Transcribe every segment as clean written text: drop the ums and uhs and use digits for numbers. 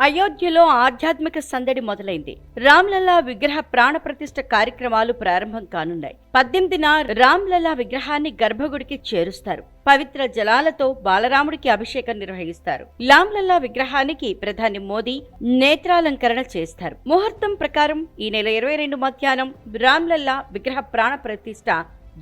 అయోధ్యలో ఆధ్యాత్మిక సందడి మొదలైంది. రామ్లలా విగ్రహ ప్రాణ ప్రతిష్ఠ కార్యక్రమాలు ప్రారంభం కానున్నాయి. 18న రామ్లలా విగ్రహాన్ని గర్భగుడికి చేరుస్తారు. పవిత్ర జలాలతో బాలరాముడికి అభిషేకం నిర్వహిస్తారు. రామ్లలా విగ్రహానికి ప్రధాని మోదీ నేత్రాలంకరణ చేస్తారు. ముహూర్తం ప్రకారం ఈ నెల 22 మధ్యాహ్నం రామ్లలా విగ్రహ ప్రాణ ప్రతిష్ఠ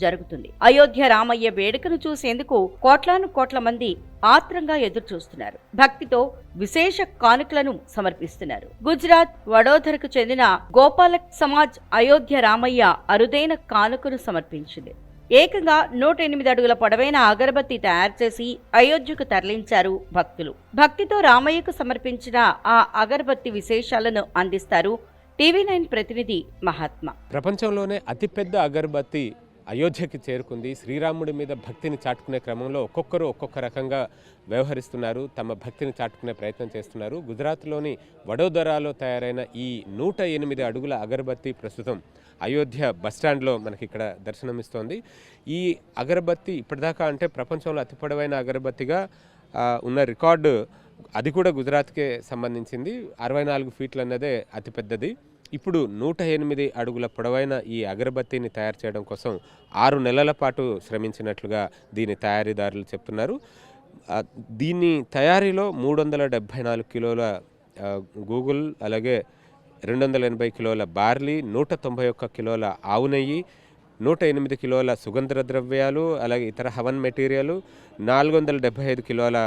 జరుగుతుంది. అయోధ్య రామయ్య వేడుకను చూసేందుకు కోట్లాను కోట్ల మంది ఆత్రంగా ఎదురు చూస్తున్నారు. భక్తితో విశేష కానుకలను సమర్పిస్తున్నారు. గుజరాత్ వడోదరకు చెందిన గోపాలక్ సమాజ్ అయోధ్య రామయ్య అరుదైన కానుకను సమర్పించింది. ఏకంగా 108 అడుగుల పొడవైన అగరబత్తి తయారు చేసి అయోధ్యకు తరలించారు భక్తులు. భక్తితో రామయ్యకు సమర్పించిన ఆ అగరబత్తి విశేషాలను అందిస్తారు టీవీ9 ప్రతినిధి మహాత్మా. ప్రపంచంలోనే అతిపెద్ద అగరబత్తి అయోధ్యకి చేరుకుంది. శ్రీరాముడి మీద భక్తిని చాటుకునే క్రమంలో ఒక్కొక్కరు ఒక్కొక్క రకంగా వ్యవహరిస్తున్నారు. తమ భక్తిని చాటుకునే ప్రయత్నం చేస్తున్నారు. గుజరాత్లోని వడోదరాలో తయారైన ఈ 108 అడుగుల అగరబత్తి ప్రస్తుతం అయోధ్య బస్టాండ్లో మనకి ఇక్కడ దర్శనమిస్తోంది. ఈ అగరబత్తి ఇప్పటిదాకా అంటే ప్రపంచంలో అతి పొడవైన అగరబత్తిగా ఉన్న రికార్డు అది కూడా గుజరాత్కే సంబంధించింది. 64 ఫీట్లు అన్నదే అతిపెద్దది. ఇప్పుడు 108 అడుగుల పొడవైన ఈ అగరబత్తిని తయారు చేయడం కోసం 6 నెలల పాటు శ్రమించినట్లుగా దీని తయారీదారులు చెప్తున్నారు. దీని తయారీలో 374 కిలోల గూగుల్, అలాగే 280 కిలోల బార్లీ, 191 కిలోల ఆవు నెయ్యి, 108 కిలోల సుగంధ ద్రవ్యాలు, అలాగే ఇతర హవన్ మెటీరియల్, 475 కిలోల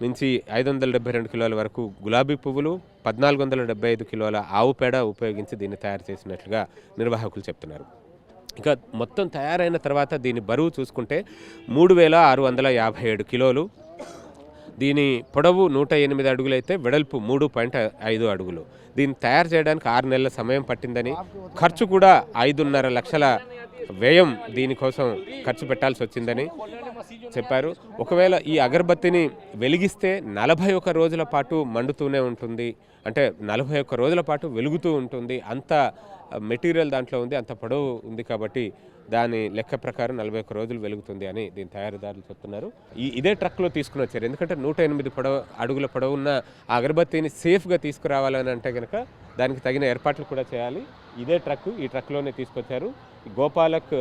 నుంచి 572 కిలోల వరకు గులాబీ పువ్వులు, 1475 కిలోల ఆవు పేడ ఉపయోగించి దీన్ని తయారు చేసినట్లుగా నిర్వాహకులు చెప్తున్నారు. ఇక మొత్తం తయారైన తర్వాత దీని బరువు చూసుకుంటే 3657 కిలోలు. దీని పొడవు 108 అడుగులైతే వెడల్పు 3.5 అడుగులు. దీన్ని తయారు చేయడానికి 6 నెలల సమయం పట్టిందని, ఖర్చు కూడా 5.5 లక్షల వ్యయం దీనికోసం ఖర్చు పెట్టాల్సి వచ్చిందని చెప్పారు. ఒకవేళ ఈ అగరబత్తిని వెలిగిస్తే 41 రోజుల పాటు మండుతూనే ఉంటుంది, అంటే 41 రోజుల పాటు వెలుగుతూ ఉంటుంది. అంత మెటీరియల్ దాంట్లో ఉంది, అంత పొడవు ఉంది. కాబట్టి దాని లెక్క ప్రకారం 41 రోజులు వెలుగుతుంది అని దీని తయారీదారులు చెప్తున్నారు. ఇదే ట్రక్లో తీసుకుని వచ్చారు. ఎందుకంటే 108 అడుగుల పొడవు ఉన్న ఆ అగరబత్తిని సేఫ్గా తీసుకురావాలని అంటే కనుక దానికి తగిన ఏర్పాట్లు కూడా చేయాలి. ఇదే ట్రక్, ఈ ట్రక్లోనే తీసుకొచ్చారు. గోపాలక్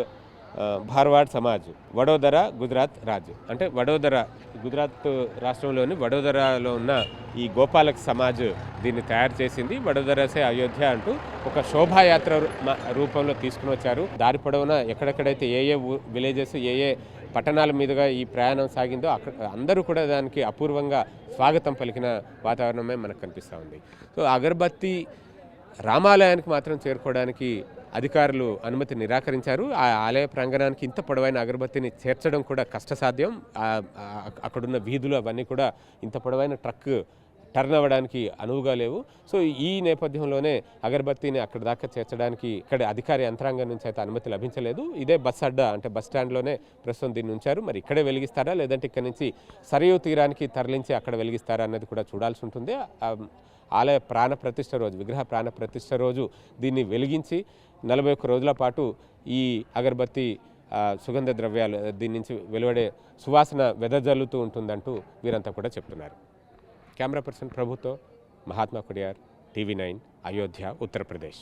భార్వాడ్ సమాజ్, వడోదర, గుజరాత్ రాజ్. అంటే వడోదర గుజరాత్ రాష్ట్రంలోని వడోదరాలో ఉన్న ఈ గోపాలక్ సమాజ్ దీన్ని తయారు చేసింది. వడోదరసే అయోధ్య అంటూ ఒక శోభాయాత్ర రూపంలో తీసుకుని వచ్చారు. దారి పొడవున ఎక్కడెక్కడైతే ఏ విలేజెస్, ఏ పట్టణాల మీదుగా ఈ ప్రయాణం సాగిందో అక్కడ అందరూ కూడా దానికి అపూర్వంగా స్వాగతం పలికిన వాతావరణమే మనకు కనిపిస్తూ ఉంది. సో అగరబత్తి రామాలయానికి మాత్రం చేరుకోవడానికి అధికారులు అనుమతి నిరాకరించారు. ఆ ఆలయ ప్రాంగణానికి ఇంత పొడవైన అగరబత్తిని చేర్చడం కూడా కష్టసాధ్యం. అక్కడున్న వీధులు అవన్నీ కూడా ఇంత పొడవైన ట్రక్ టర్న్ అవ్వడానికి అనువుగా లేవు. సో ఈ నేపథ్యంలోనే అగరబత్తిని అక్కడ దాకా చేర్చడానికి ఇక్కడ అధికారి యంత్రాంగం నుంచి అయితే అనుమతి లభించలేదు. ఇదే బస్ అడ్డా, అంటే బస్ స్టాండ్లోనే ప్రస్తుతం దీన్ని ఉంచారు. మరి ఇక్కడే వెలిగిస్తారా, లేదంటే ఇక్కడ నుంచి సరయూ తీరానికి తరలించి అక్కడ వెలిగిస్తారా అన్నది కూడా చూడాల్సి ఉంటుంది. ఆలయ ప్రాణ ప్రతిష్ఠ రోజు, విగ్రహ ప్రాణ ప్రతిష్ఠ రోజు దీన్ని వెలిగించి 41 రోజుల పాటు ఈ అగరబత్తి సుగంధ ద్రవ్యాలు దీని నుంచి వెలువడే సువాసన వెదజల్లుతూ ఉంటుందంటూ వీరంతా కూడా చెప్తున్నారు. కెమెరా పర్సన్ ప్రభుతో మహాత్మా కుడియార్, టీవీ9 అయోధ్య, ఉత్తరప్రదేశ్.